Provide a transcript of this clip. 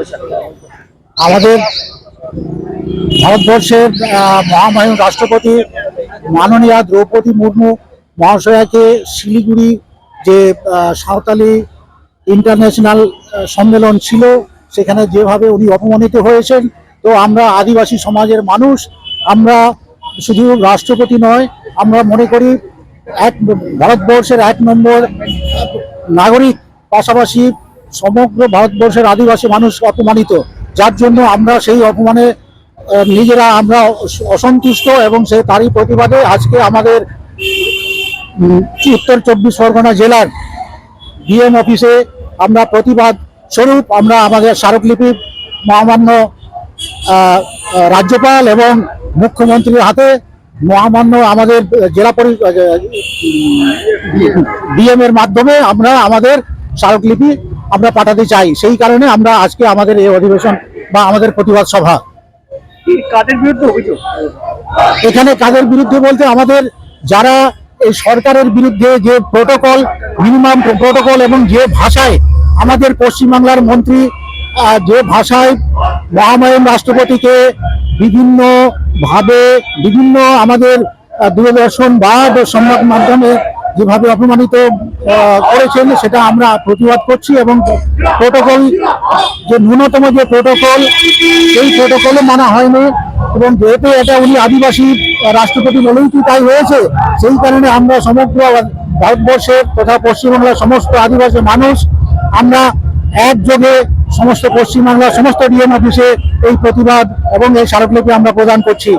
করেছেন? আমাদের ভারতবর্ষের মহামহিম রাষ্ট্রপতি মাননীয়া দ্রৌপদী মুর্মু মহাশয়াকে শিলিগুড়ি যে সাঁওতালি ইন্টারন্যাশনাল সম্মেলন ছিল সেখানে যেভাবে উনি অপমানিত হয়েছেন, তো আমরা আদিবাসী সমাজের মানুষ, আমরা শুধু রাষ্ট্রপতি নয়, আমরা মনে করি ভারতবর্ষের 1 নম্বর নাগরিক, পাশাপাশি সমগ্র ভারতবর্ষের আদিবাসী মানুষ অপমানিত, যার জন্য আমরা সেই অপমানে নিজেরা আমরা অসন্তুষ্ট এবং তারই প্রতিবাদে আজকে আমাদের উত্তর 24 পরগনা জেলার ডিএম অফিসে আমরা প্রতিবাদ স্বরূপ আমরা আমাদের স্মারকলিপি মহামান্য রাজ্যপাল এবং মুখ্যমন্ত্রীর হাতে মহামান্য আমাদের জেলা ডিএম এর মাধ্যমে আমরা আমাদের স্মারকলিপি আমরা পাঠাতে চাই। সেই কারণে আমরা আজকে আমাদের এই অধিবেশন বা আমাদের প্রতিবাদ সভা। কাদের বিরুদ্ধে অভিযোগ? এখানে কাদের বিরুদ্ধে বলতে আমাদের যারা এই সরকারের বিরুদ্ধে যে প্রোটোকল, মিনিমাম প্রোটোকল এবং যে ভাষায় আমাদের পশ্চিমবাংলার মন্ত্রী যে ভাষায় মহামহিম রাষ্ট্রপতিকে বিভিন্নভাবে বিভিন্ন আমাদের দূরদর্শন বা সংবাদ মাধ্যমে যেভাবে অপমানিত করেছেন সেটা আমরা প্রতিবাদ করছি। এবং প্রোটোকল যে ন্যূনতম যে প্রোটোকল, সেই প্রোটোকলও মানা হয়নি, এবং যেহেতু এটা উনি আদিবাসী রাষ্ট্রপতি বলেই কি তাই হয়েছে, সেই কারণে আমরা সমগ্র ভারতবর্ষের তথা পশ্চিমবাংলার সমস্ত আদিবাসী মানুষ আমরা একযোগে সমস্ত পশ্চিমবাংলার সমস্ত ডিএম অফিসে এই প্রতিবাদ এবং এই স্মারকলিপি আমরা প্রদান করছি।